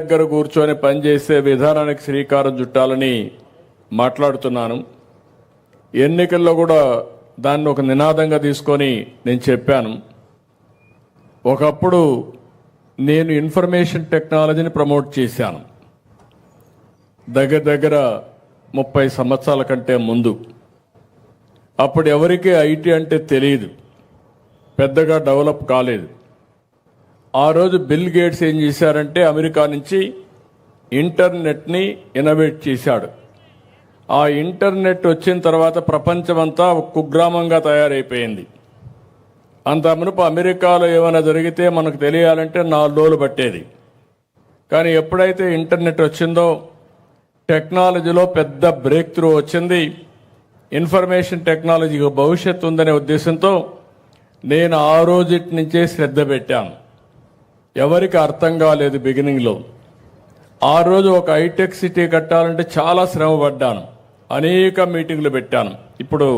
దగ్గర కూర్చొని పనిచేసే విధానానికి శ్రీకారం చుట్టాలని మాట్లాడుతున్నాను. ఎన్నికల్లో కూడా దాన్ని ఒక నినాదంగా తీసుకొని నేను చెప్పాను. ఒకప్పుడు నేను ఇన్ఫర్మేషన్ టెక్నాలజీని ప్రమోట్ చేశాను. దగ్గర 30 సంవత్సరాల కంటే ముందు. అప్పుడు ఎవరికీ ఐటీ అంటే తెలియదు, పెద్దగా డెవలప్ కాలేదు. ఆ రోజు బిల్ గేట్స్ ఏం చేశారంటే అమెరికా నుంచి ఇంటర్నెట్ని ఇన్నోవేట్ చేశాడు. ఆ ఇంటర్నెట్ వచ్చిన తర్వాత ప్రపంచమంతా ఒక కుగ్రామంగా తయారైపోయింది. అంత మునుపు అమెరికాలో ఏమైనా జరిగితే మనకు తెలియాలంటే 4 రోజులు పట్టేది. కానీ ఎప్పుడైతే ఇంటర్నెట్ వచ్చిందో టెక్నాలజీలో పెద్ద బ్రేక్ త్రూ వచ్చింది. ఇన్ఫర్మేషన్ టెక్నాలజీకి భవిష్యత్తు ఉందనే ఉద్దేశంతో నేను ఆ రోజుటి నుంచే శ్రద్ధ పెట్టాను. ఎవరికి అర్థం కాలేదు బిగినింగ్లో. ఆ రోజు ఒక హైటెక్ సిటీ కట్టాలంటే చాలా శ్రమ పడ్డాను, అనేక మీటింగ్లు పెట్టాను. ఇప్పుడు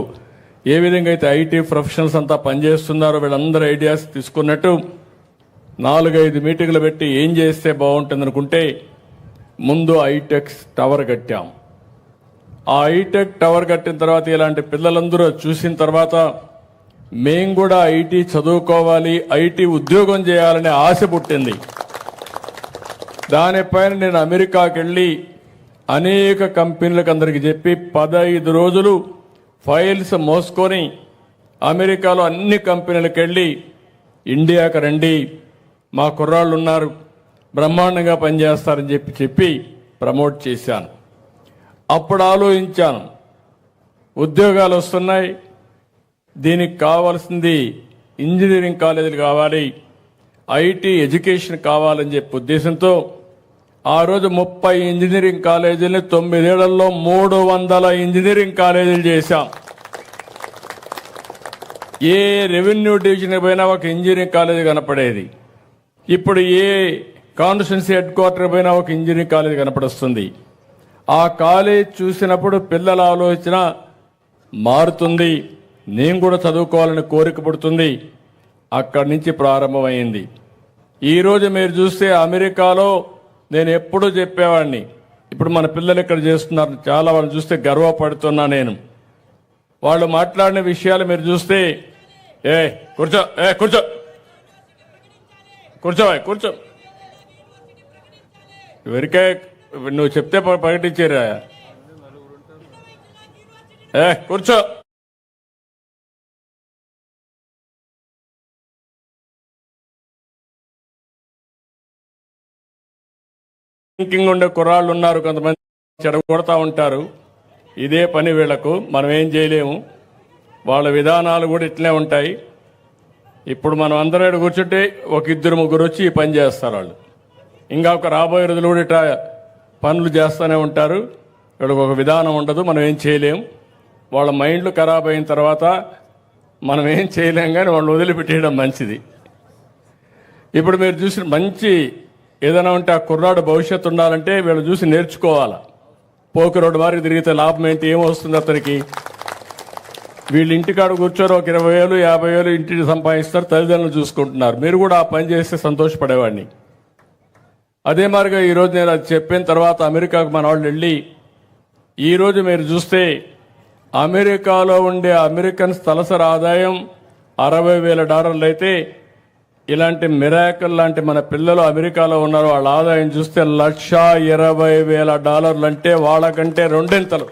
ఏ విధంగా అయితే ఐటీ ప్రొఫెషనల్స్ అంతా పనిచేస్తున్నారో వీళ్ళందరూ ఐడియాస్ తీసుకున్నట్టు 4-5 మీటింగ్లు పెట్టి ఏం చేస్తే బాగుంటుంది అనుకుంటే ముందు హైటెక్ టవర్ కట్టాం. ఆ హైటెక్ టవర్ కట్టిన తర్వాత ఇలాంటి పిల్లలందరూ చూసిన తర్వాత మేం కూడా ఐటీ చదువుకోవాలి, ఐటీ ఉద్యోగం చేయాలనే ఆశ పుట్టింది. దానిపైన నేను అమెరికాకి వెళ్ళి అనేక కంపెనీలకు అందరికి చెప్పి 15 రోజులు ఫైల్స్ మోసుకొని అమెరికాలో అన్ని కంపెనీలకు వెళ్ళి ఇండియాకి రండి, మా కుర్రాళ్ళు ఉన్నారు, బ్రహ్మాండంగా పనిచేస్తారని చెప్పి ప్రమోట్ చేశాను. అప్పుడు ఆలోచించాను, ఉద్యోగాలు వస్తున్నాయి, దీనికి కావాల్సింది ఇంజనీరింగ్ కాలేజీలు కావాలి, ఐటీ ఎడ్యుకేషన్ కావాలని చెప్పి ఉద్దేశంతో ఆ రోజు 30 ఇంజనీరింగ్ కాలేజీలని 9 ఏళ్లలో 300 ఇంజనీరింగ్ కాలేజీలు చేశాం. ఏ రెవెన్యూ డివిజన్ పోయినా ఒక ఇంజనీరింగ్ కాలేజీ కనపడేది. ఇప్పుడు ఏ కాన్స్టిట్యున్సీ హెడ్ క్వార్టర్ పోయినా ఒక ఇంజనీరింగ్ కాలేజీ కనపడొస్తుంది. ఆ కాలేజ్ చూసినప్పుడు పిల్లల ఆలోచన మారుతుంది, నేను కూడా చదువుకోవాలని కోరిక పుడుతుంది. అక్కడి నుంచి ప్రారంభమైంది. ఈరోజు మీరు చూస్తే అమెరికాలో నేను ఎప్పుడూ చెప్పేవాడిని, ఇప్పుడు మన పిల్లలు ఇక్కడ చేస్తున్నారు, చాలా వాళ్ళని చూస్తే గర్వపడుతున్నా నేను. వాళ్ళు మాట్లాడిన విషయాలు మీరు చూస్తే కూర్చో కూర్చో కూర్చో కూర్చో ఎవరికే నువ్వు చెప్తే ప్రకటించారా? కూర్చో. థింకింగ్ ఉండే కుర్రాళ్ళు ఉన్నారు, కొంతమంది చెడగొడతా ఉంటారు. ఇదే పని వీళ్లకు, మనం ఏం చేయలేము. వాళ్ళ విధానాలు కూడా ఇట్లే ఉంటాయి. ఇప్పుడు మనం అందరూ కూర్చుంటే 1-2-3 వచ్చి ఈ పని చేస్తారు వాళ్ళు. ఇంకా ఒక రాబోయే రోజులు కూడా ఇట్లా పనులు చేస్తూనే ఉంటారు. వీళ్ళకి ఒక విధానం ఉండదు, మనం ఏం చేయలేం. వాళ్ళ మైండ్లు ఖరాబ్ అయిన తర్వాత మనం ఏం చేయలేం, కానీ వాళ్ళు వదిలిపెట్టేయడం మంచిది. ఇప్పుడు మీరు చూసిన మంచి ఏదైనా ఉంటే ఆ కుర్రాడు భవిష్యత్తు ఉండాలంటే వీళ్ళు చూసి నేర్చుకోవాలి. పోకి రోడ్డు వారికి తిరిగితే లాభం ఏంటి, ఏమొస్తుంది అతనికి? వీళ్ళు ఇంటికాడ కూర్చొని ఒక 20,000 50,000 ఇంటిని సంపాదిస్తారు, తల్లిదండ్రులు చూసుకుంటున్నారు. మీరు కూడా ఆ పని చేస్తే సంతోషపడేవాడిని. అదే మాదిరిగా ఈరోజు నేను అది చెప్పిన తర్వాత అమెరికాకు మన వాళ్ళు వెళ్ళి ఈరోజు మీరు చూస్తే అమెరికాలో ఉండే అమెరికన్స్ తలసరి ఆదాయం $60,000 అయితే ఇలాంటి మిరాకిల్ లాంటి మన పిల్లలు అమెరికాలో ఉన్నారు, వాళ్ళ ఆదాయం చూస్తే $1,20,000 అంటే వాళ్ళకంటే 2 ఇంతలు.